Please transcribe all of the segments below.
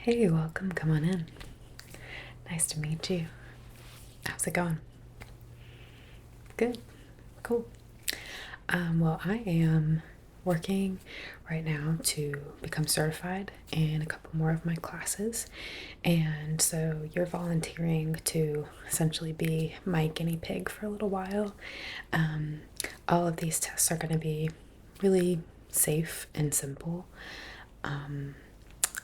Hey, welcome. Come on in. Nice to meet you. How's it going? Good. Cool. Well, I am working right now to become certified in a couple more of my classes. And so you're volunteering to essentially be my guinea pig for a little while. All of these tests are going to be really safe and simple. I'm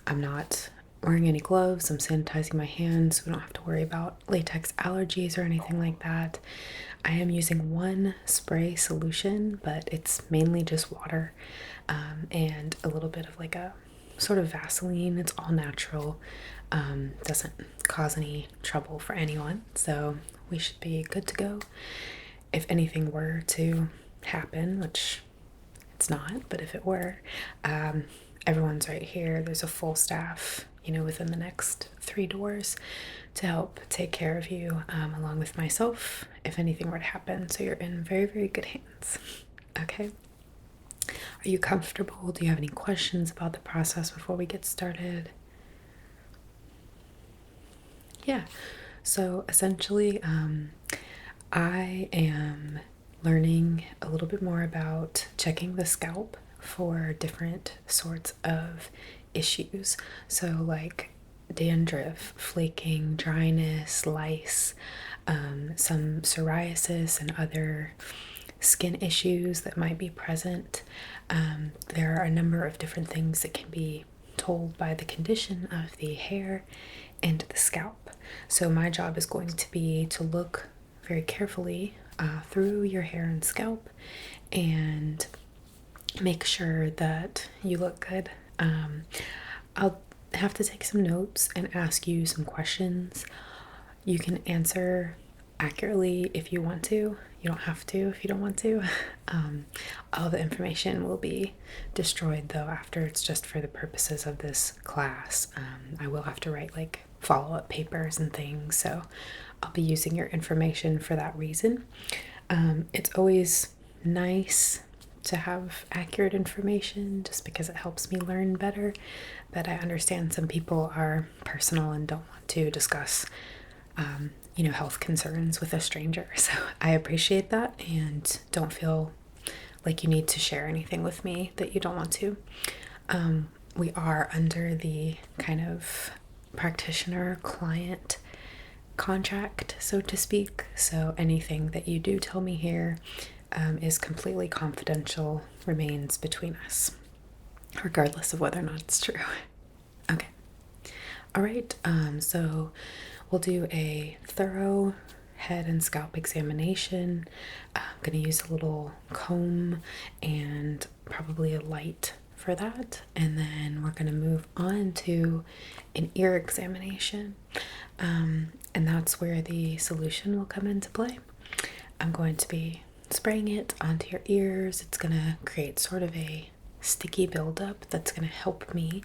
not wearing any gloves. I'm sanitizing my hands so we don't have to worry about latex allergies or anything like that. I am using one spray solution, but it's mainly just water and a little bit of like a sort of Vaseline. It's all natural, doesn't cause any trouble for anyone. So we should be good to go. If anything were to happen, which it's not, but if it were, everyone's right here. There's a full staff, within the next 3 doors to help take care of you, along with myself, if anything were to happen. So you're in very, very good hands. Okay. Are you comfortable? Do you have any questions about the process before we get started? Yeah. So essentially, I am learning a little bit more about checking the scalp for different sorts of issues. So, like dandruff, flaking, dryness, lice, some psoriasis, and other skin issues that might be present. There are a number of different things that can be told by the condition of the hair and the scalp. So, my job is going to be to look very carefully through your hair and scalp and make sure that you look good. I'll have to take some notes and ask you some questions. You can answer accurately if you want to. You don't have to if you don't want to. All the information will be destroyed though after. It's just for the purposes of this class. I will have to write like follow-up papers and things, so I'll be using your information for that reason. It's always nice to have accurate information just because it helps me learn better, but I understand some people are personal and don't want to discuss health concerns with a stranger. So I appreciate that and don't feel like you need to share anything with me that you don't want to. We are under the kind of practitioner client contract, so to speak. So anything that you do tell me here is completely confidential, remains between us, regardless of whether or not it's true. Okay. All right. So we'll do a thorough head and scalp examination. I'm going to use a little comb and probably a light for that. And then we're going to move on to an ear examination. And that's where the solution will come into play. I'm going to be spraying it onto your ears. It's going to create sort of a sticky buildup that's going to help me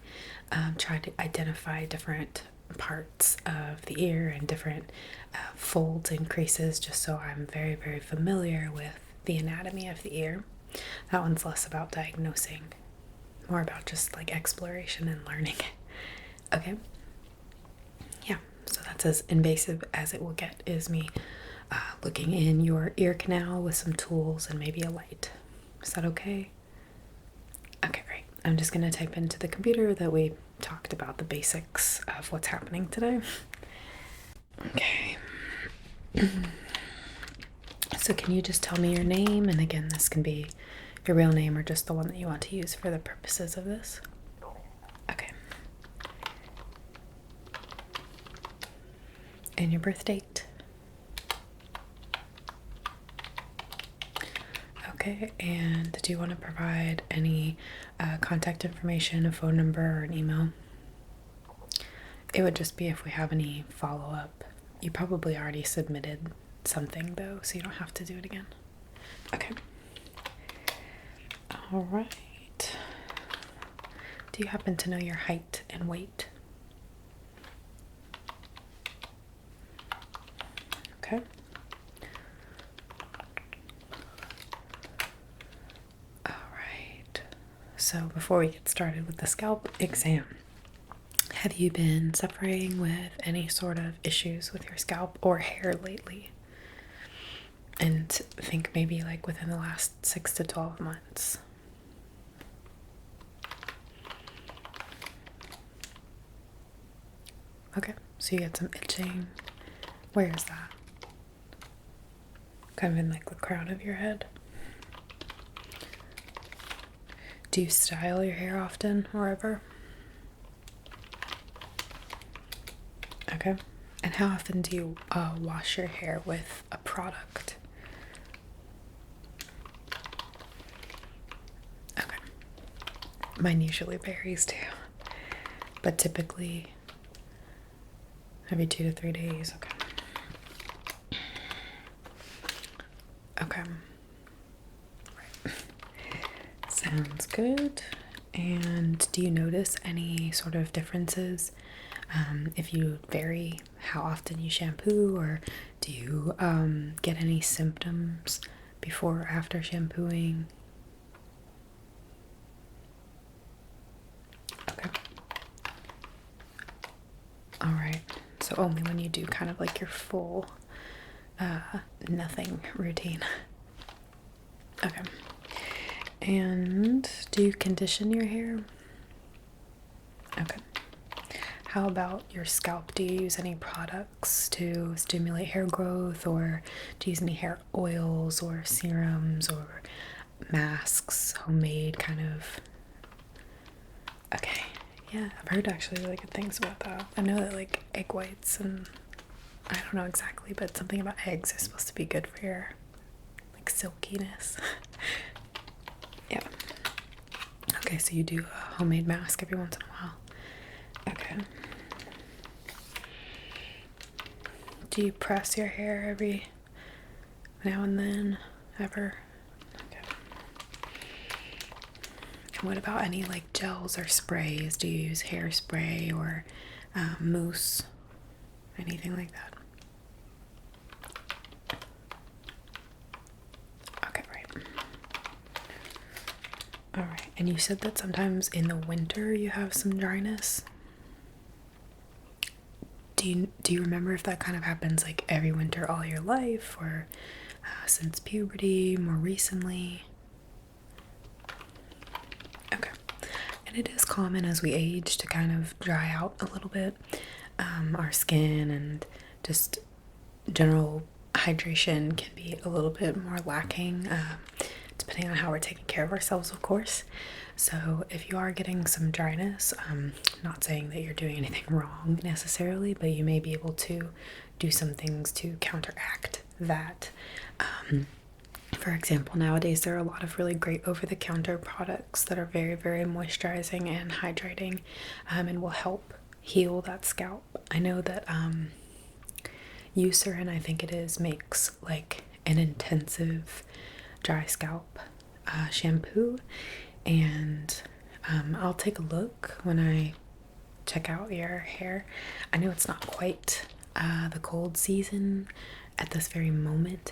try to identify different parts of the ear and different folds and creases, just so I'm very, very familiar with the anatomy of the ear. That one's less about diagnosing, more about just like exploration and learning. Okay. Yeah, so that's as invasive as it will get, is me looking in your ear canal with some tools and maybe a light. Is that okay? Okay, great. I'm just going to type into the computer that we talked about the basics of what's happening today. Okay. So can you just tell me your name? And again, this can be your real name or just the one that you want to use for the purposes of this. Okay. And your birth date. Okay, and do you want to provide any contact information, a phone number, or an email? It would just be if we have any follow-up. You probably already submitted something though, so you don't have to do it again. Okay. All right. Do you happen to know your height and weight? Okay. All right. So before we get started with the scalp exam, Have you been suffering with any sort of issues with your scalp or hair lately? And think maybe like within the last 6 to 12 months. Okay, so you get some itching. Where is that? Kind of in like the crown of your head. Do you style your hair often or ever? Okay. And how often do you wash your hair with a product? Okay. Mine usually varies too. But typically every 2 to 3 days. Okay. Okay. Right. Sounds good. And do you notice any sort of differences if you vary how often you shampoo, or do you get any symptoms before or after shampooing? Okay. All right. So only when you do kind of like your full nothing routine. Okay. And do you condition your hair? Okay. How about your scalp? Do you use any products to stimulate hair growth, or do you use any hair oils or serums or masks, homemade kind of? Okay. Yeah, I've heard actually really good things about that. I know that like egg whites and I don't know exactly, but something about eggs is supposed to be good for your like silkiness. Yeah. Okay, so you do a homemade mask every once in a while. Okay. Do you press your hair every now and then? Ever? Okay. And what about any like gels or sprays? Do you use hairspray or mousse? Anything like that? Okay, right. All right. And you said that sometimes in the winter you have some dryness. Do you remember if that kind of happens like every winter all your life, or since puberty, more recently? Okay. And it is common as we age to kind of dry out a little bit. Our skin and just general hydration can be a little bit more lacking, depending on how we're taking care of ourselves, of course. So if you are getting some dryness, not saying that you're doing anything wrong necessarily, but you may be able to do some things to counteract that. For example, nowadays there are a lot of really great over-the-counter products that are very, very moisturizing and hydrating, and will help heal that scalp. I know that Eucerin, I think it is, makes like an intensive dry scalp shampoo, and I'll take a look when I check out your hair. I know it's not quite the cold season at this very moment,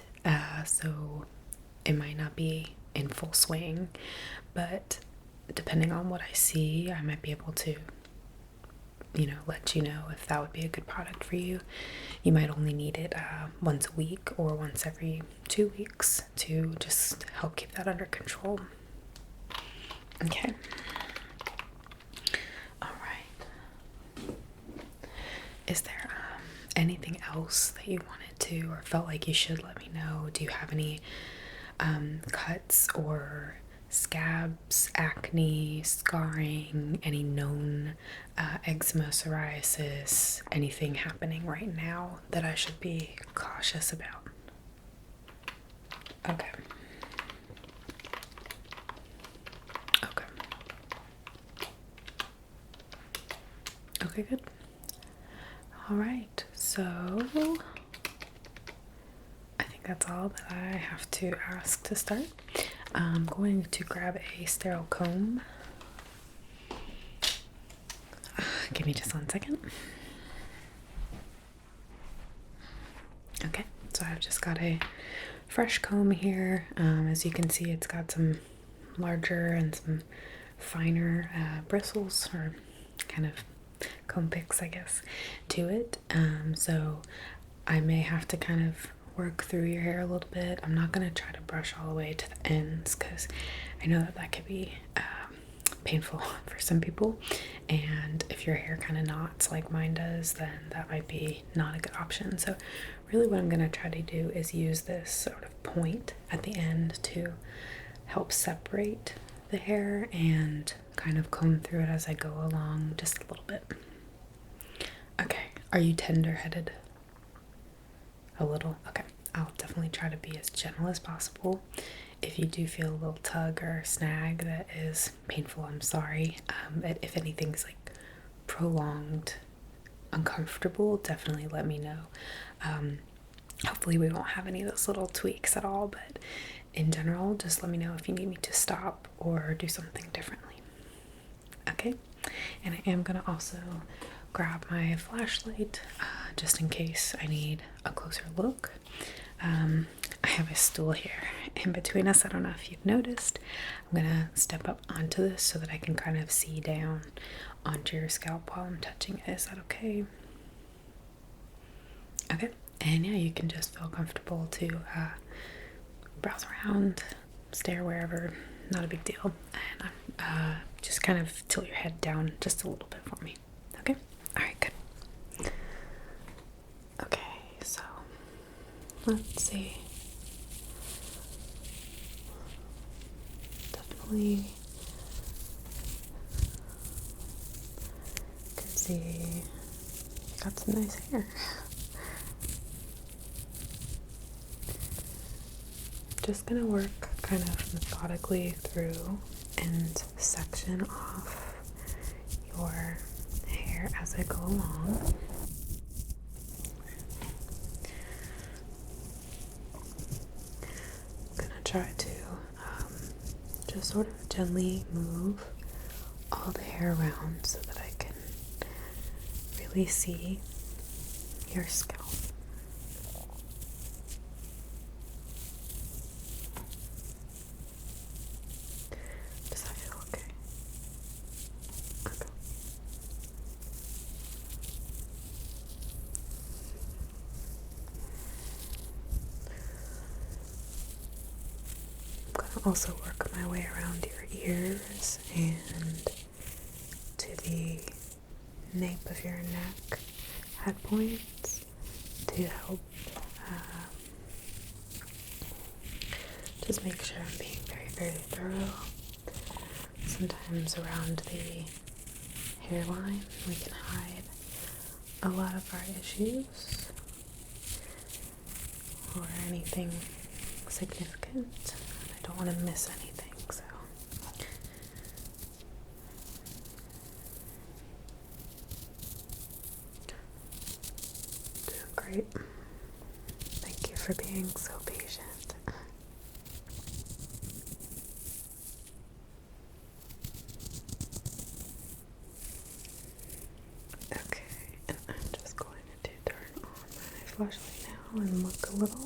so it might not be in full swing, but depending on what I see, I might be able to let you know if that would be a good product for you. You might only need it once a week or once every 2 weeks to just help keep that under control. Okay. All right. Is there anything else that you wanted to or felt like you should let me know? Do you have any cuts or scabs, acne, scarring, any known eczema, psoriasis, anything happening right now that I should be cautious about? Okay. Okay. Okay, good. All right, so I think that's all that I have to ask to start. I'm going to grab a sterile comb. Give me just 1 second. Okay, so I've just got a fresh comb here. As you can see, it's got some larger and some finer bristles, or kind of comb picks, I guess, to it. So I may have to kind of work through your hair a little bit. I'm not going to try to brush all the way to the ends because I know that that could be painful for some people, and if your hair kind of knots like mine does, then that might be not a good option. So really what I'm going to try to do is use this sort of point at the end to help separate the hair and kind of comb through it as I go along just a little bit. Okay, are you tender-headed? A little? Okay, I'll definitely try to be as gentle as possible. If you do feel a little tug or snag that is painful, I'm sorry. If anything's like prolonged uncomfortable, definitely let me know. Hopefully we won't have any of those little tweaks at all, but in general, just let me know if you need me to stop or do something differently. Okay, and I am gonna also grab my flashlight just in case I need a closer look. I have a stool here in between us. I don't know if you've noticed. I'm gonna step up onto this so that I can kind of see down onto your scalp while I'm touching it. Is that okay? Okay, and yeah, you can just feel comfortable to browse around, stare wherever, not a big deal. And just kind of tilt your head down just a little bit for me. Okay? Alright, good. Okay, so let's see. Definitely can see you got some nice hair. Just gonna work kind of methodically through and section off your hair as I go along. I'm gonna try to just sort of gently move all the hair around so that I can really see your scalp. Does that feel okay? Okay. I'm gonna also work my way around your ears and to the nape of your neck head points to help just make sure I'm being very, very thorough. Sometimes around the hairline we can hide a lot of our issues or anything significant. I don't want to miss anything, so doing great. Thank you for being so patient. Okay, and I'm just going to turn on my flashlight now and look a little.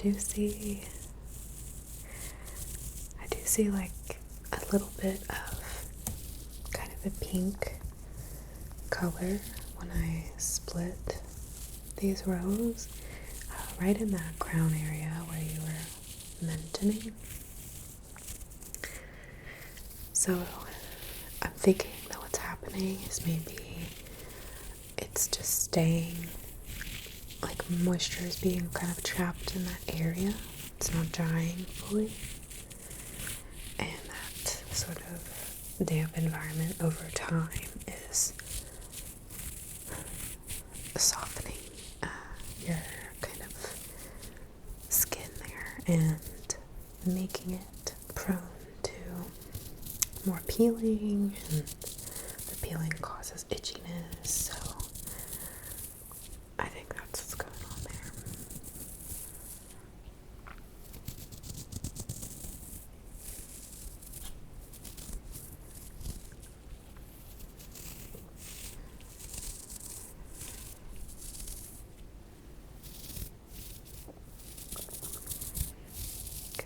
do see like a little bit of kind of a pink color when I split these rows, right in that crown area where you were mentioning. So I'm thinking that what's happening is maybe it's just staying, like moisture is being kind of trapped in that area. It's not drying fully. And that sort of damp environment over time is softening your kind of skin there and making it prone to more peeling, and the peeling causes itchiness, so I think that's what's going on there. Good.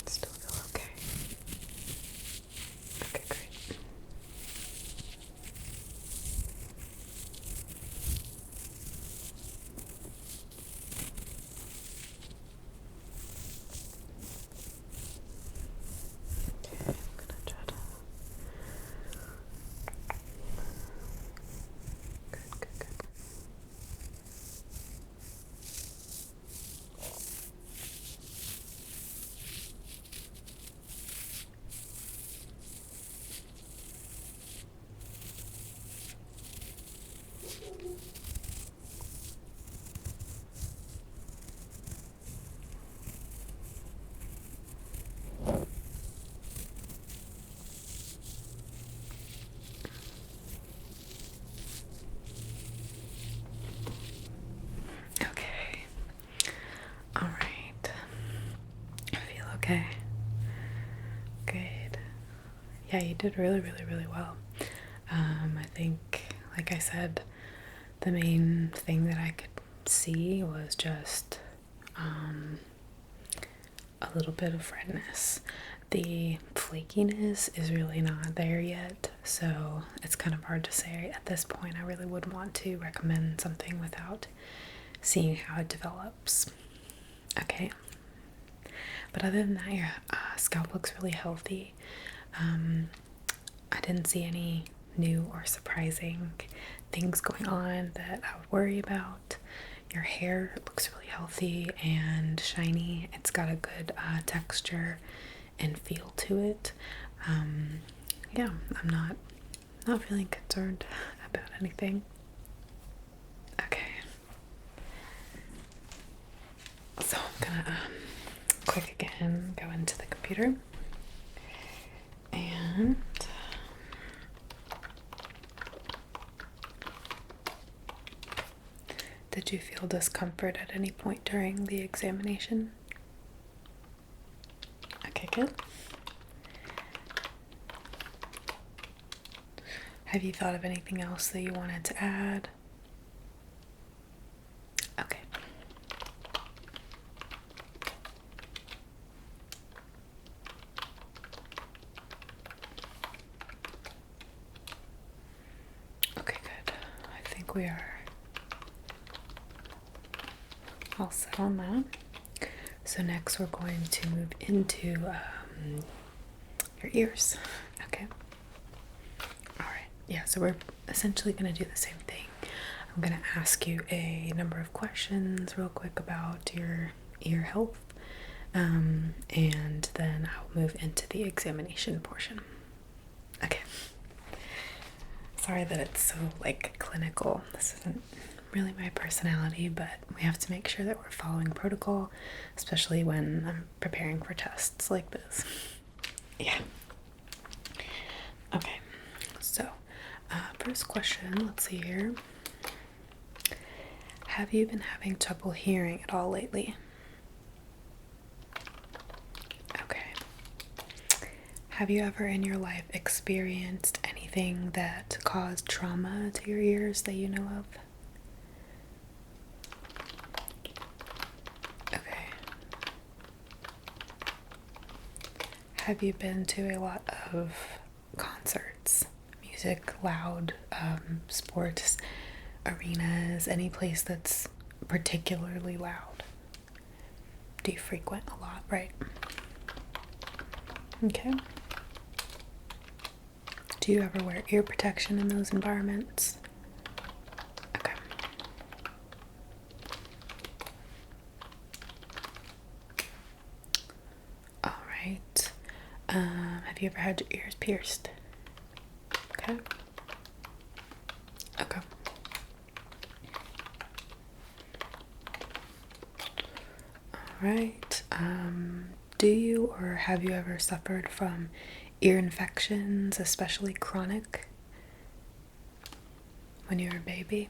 Still feel okay? Okay, great. Okay, I'm gonna try to. Good, good, good. Okay. All right. I feel okay. Good. Yeah, you did really, really, really well. I think, like I said, the main thing that I could see was just a little bit of redness. The flakiness is really not there yet, so it's kind of hard to say at this point. I really wouldn't want to recommend something without seeing how it develops. Okay. But other than that, your scalp looks really healthy. I didn't see any new or surprising things going on that I would worry about. Your hair looks really healthy and shiny. It's got a good texture and feel to it. Yeah, I'm not feeling concerned about anything. Okay. So I'm gonna quick again go into the computer and did you feel discomfort at any point during the examination? Okay, good. Have you thought of anything else that you wanted to add? Okay. Okay, good. I think we are all set on that. So next we're going to move into your ears. Okay. All right. Yeah, so we're essentially going to do the same thing. I'm going to ask you a number of questions real quick about your ear health, and then I'll move into the examination portion. Okay. Sorry that it's so like clinical. This isn't really my personality, but we have to make sure that we're following protocol, especially when I'm preparing for tests like this. Yeah. Okay. So, first question, let's see here. Have you been having trouble hearing at all lately? Okay. Have you ever in your life experienced any anything that caused trauma to your ears that you know of? Okay. Have you been to a lot of concerts, music, loud, sports, arenas, any place that's particularly loud? Do you frequent a lot, right? Okay. Do you ever wear ear protection in those environments? Okay. All right. Have you ever had your ears pierced? Okay. Okay. All right. Do you or have you ever suffered from ear infections, especially chronic, when you were a baby?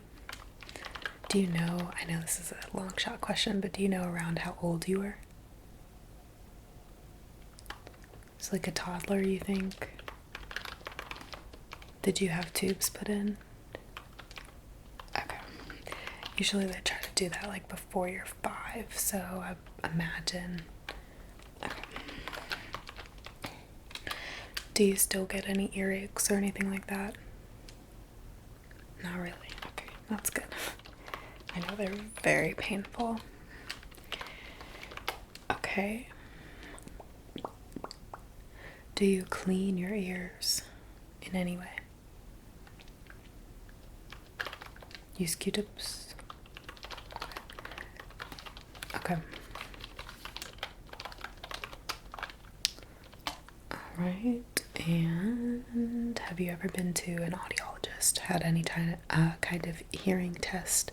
Do you know, I know this is a long shot question, but do you know around how old you were? It's like a toddler, you think? Did you have tubes put in? Okay. Usually they try to do that like before you're 5, so I imagine. Okay. Do you still get any earaches or anything like that? Not really. Okay, that's good. I know they're very painful. Okay. Do you clean your ears in any way? Use Q-tips? Okay. Alright. And have you ever been to an audiologist? Had any kind of hearing test,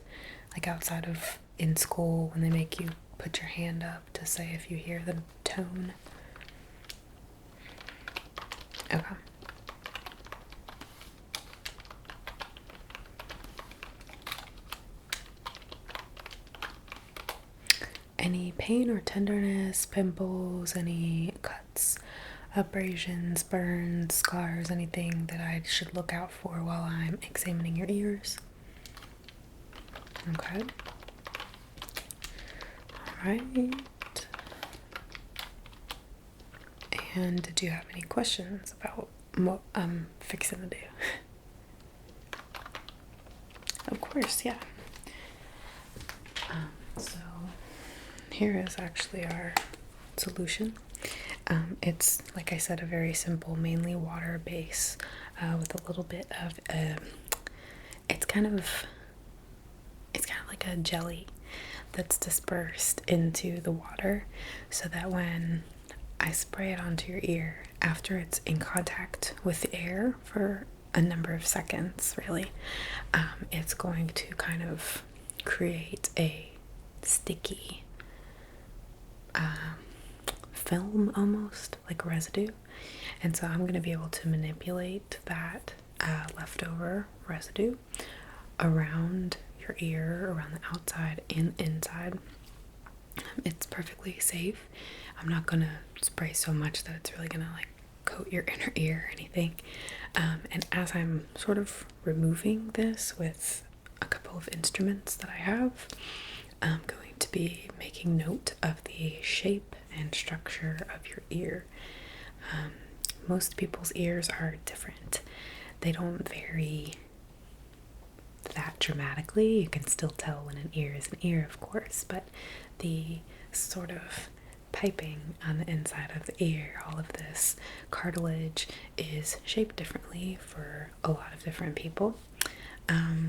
like outside of in school when they make you put your hand up to say if you hear the tone? Okay. Any pain or tenderness, pimples, any cuts, abrasions, burns, scars, anything that I should look out for while I'm examining your ears? Okay. Alright. And do you have any questions about what I'm fixing to do? Of course, yeah. So here is actually our solution. It's, like I said, a very simple, mainly water base with a little bit of it's kind of like a jelly that's dispersed into the water, so that when I spray it onto your ear, after it's in contact with the air for a number of seconds, really, it's going to kind of create a sticky film, almost like residue. And so I'm going to be able to manipulate that leftover residue around your ear, around the outside and inside. It's perfectly safe. I'm not going to spray so much that it's really going to like coat your inner ear or anything. And as I'm sort of removing this with a couple of instruments that I have, I'm going to be making note of the shape and structure of your ear. Most people's ears are different. They don't vary that dramatically. You can still tell when an ear is an ear, of course, but the sort of piping on the inside of the ear, all of this cartilage is shaped differently for a lot of different people.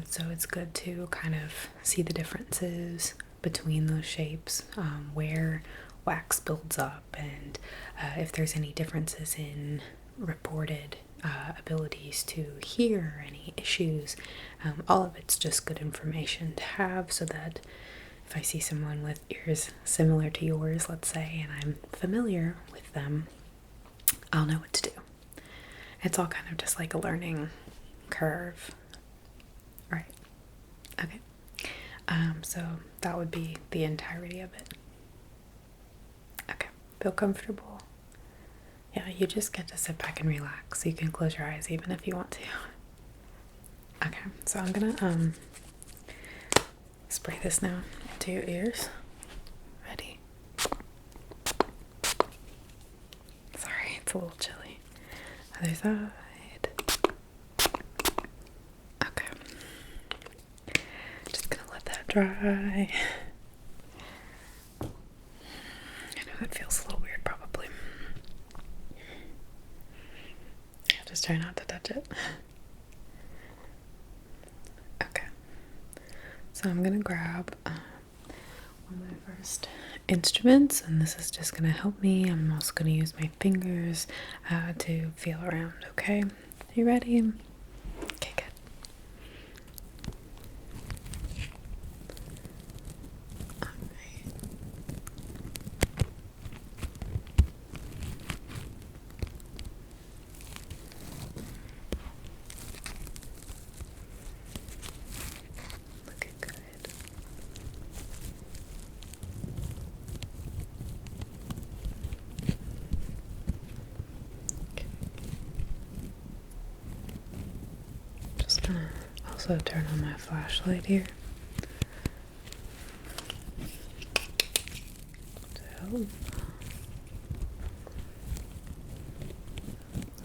So it's good to kind of see the differences between those shapes, where wax builds up, and if there's any differences in reported abilities to hear, any issues. All of it's just good information to have, so that if I see someone with ears similar to yours, let's say, and I'm familiar with them, I'll know what to do. It's all kind of just like a learning curve. Right. Okay. So that would be the entirety of it. Okay. Feel comfortable? Yeah, you just get to sit back and relax. You can close your eyes even if you want to. Okay, so I'm gonna spray this now into your ears. Ready? Sorry, it's a little chilly. Other side. Okay. Just gonna let that dry. I know it feels a little weird probably. Yeah, just try not to touch it. Okay. So I'm gonna grab one of my first instruments, and this is just gonna help me. I'm also gonna use my fingers to feel around, okay? You ready? Okay, good. Alright. Looking good. Just gonna also turn on my flashlight here. So,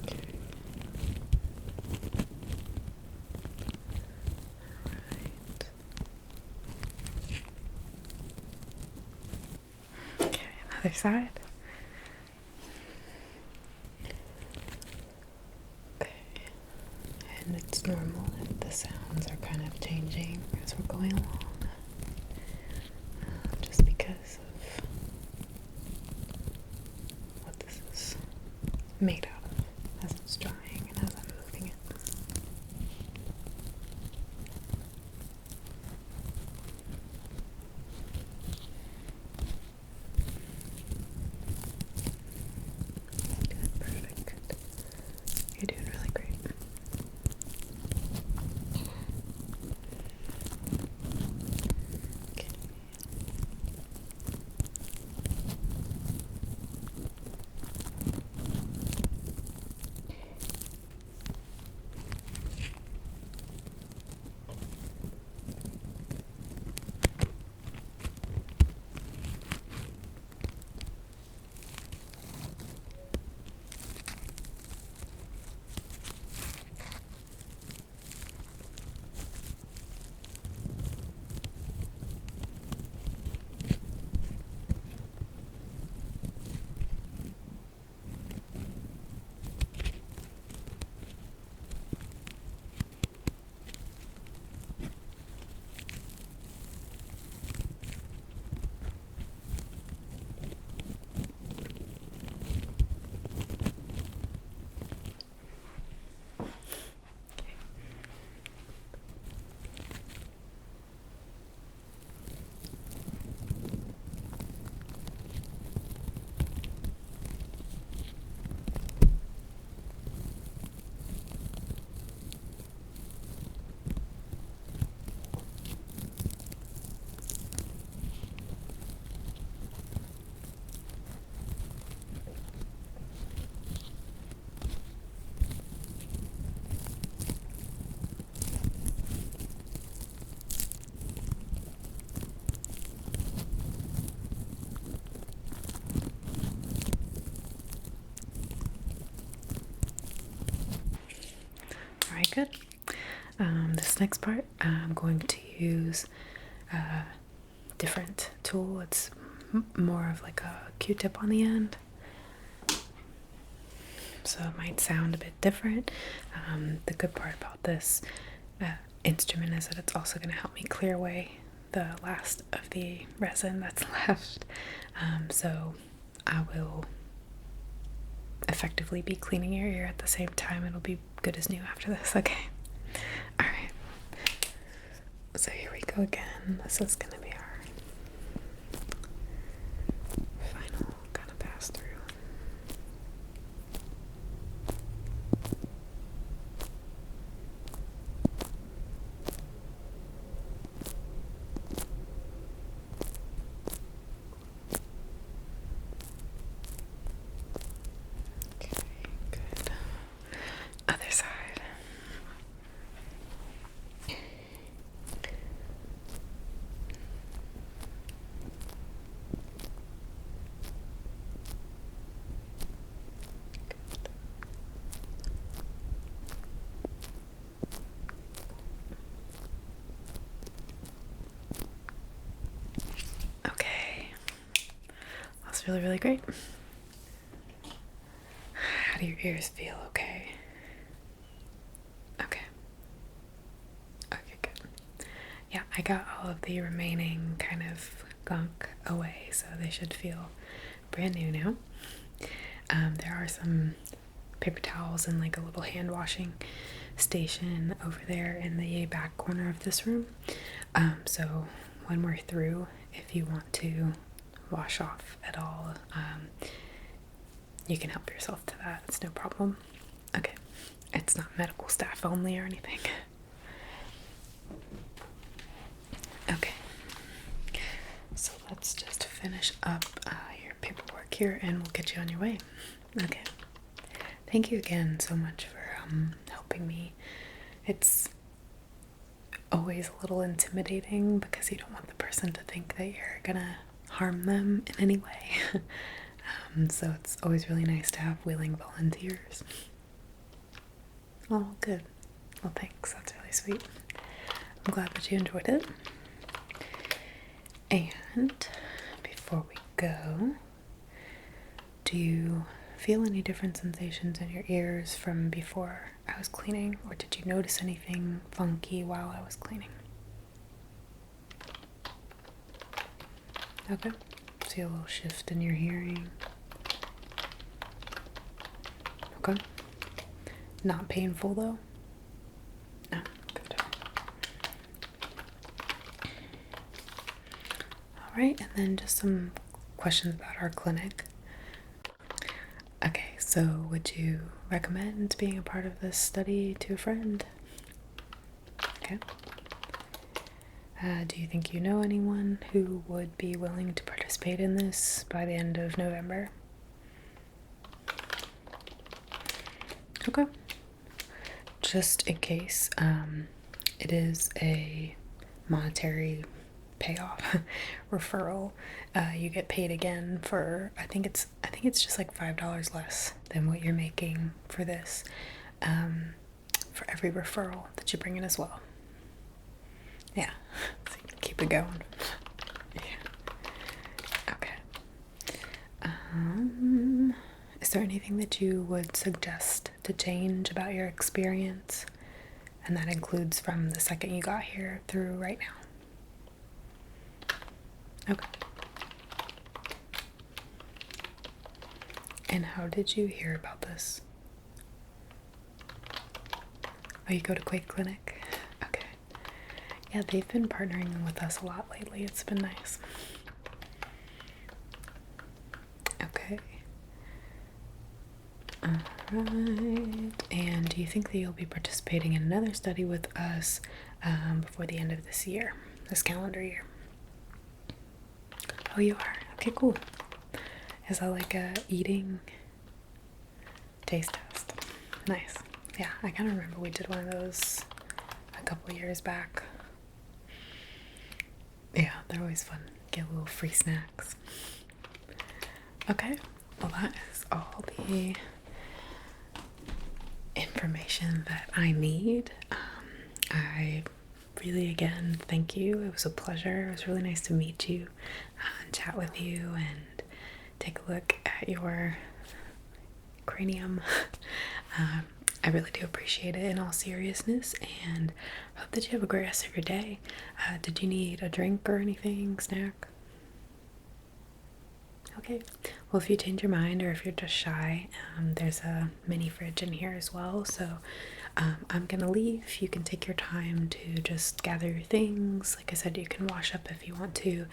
okay. Alright. Okay, another side. Okay. And it's normal if the sounds are kind of changing as we're going along. Just because of what this is made out of as it's drying and as I'm moving it. Good, perfect. You're doing really great. Okay. Alright, good. This next part, I'm going to use a different tool. It's more of like a Q-tip on the end, so it might sound a bit different. The good part about this instrument is that it's also going to help me clear away the last of the resin that's left. So I will effectively be cleaning your ear at the same time. It'll be good as new after this, okay? Alright. So here we go again. This is gonna be our final kind of pass through. feels really, really great. How do your ears feel? Okay. Okay. Okay, good. Yeah, I got all of the remaining kind of gunk away, so they should feel brand new now. There are some paper towels and like a little hand washing station over there in the back corner of this room. So when we're through, if you want to wash off at all, you can help yourself to that. It's no problem. Okay. It's not medical staff only or anything. Okay. So let's just finish up your paperwork here and we'll get you on your way. Okay. Thank you again so much for helping me. It's always a little intimidating because you don't want the person to think that you're gonna harm them in any way. So it's always really nice to have willing volunteers. Oh, good. Well, thanks. That's really sweet. I'm glad that you enjoyed it. And before we go, do you feel any different sensations in your ears from before I was cleaning, or did you notice anything funky while I was cleaning? Okay. See a little shift in your hearing. Okay. Not painful though? No, good. Alright, and then just some questions about our clinic. Okay, so would you recommend being a part of this study to a friend? Okay. Do you think you know anyone who would be willing to participate in this by the end of November? Okay. Just in case, it is a monetary payoff referral. You get paid again for I think it's just like $5 less than what you're making for this, for every referral that you bring in as well. Yeah, so you can keep it going. Yeah. Okay. Is there anything that you would suggest to change about your experience? And that includes from the second you got here through right now. Okay. And how did you hear about this? Oh, you go to Quake Clinic? Okay. Yeah, they've been partnering with us a lot lately. It's been nice. Okay. Alright. And do you think that you'll be participating in another study with us before the end of this year, this calendar year? Oh, you are? Okay, cool. Is that like a eating taste test? Nice. Yeah, I kind of remember we did one of those a couple years back. Yeah, they're always fun. Get little free snacks. Okay, well that is all the information that I need. I really, again, thank you. It was a pleasure. It was really nice to meet you and chat with you and take a look at your cranium. I really do appreciate it in all seriousness, and hope that you have a great rest of your day. Did you need a drink or anything, snack? Okay, well, if you change your mind or if you're just shy, there's a mini fridge in here as well, so I'm gonna leave. You can take your time to just gather your things. Like I said, you can wash up if you want to,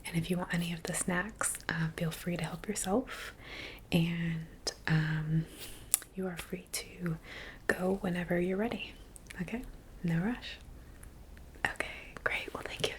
and if you want any of the snacks, feel free to help yourself, and you are free to go whenever you're ready. Okay, no rush. Okay, great. Well, thank you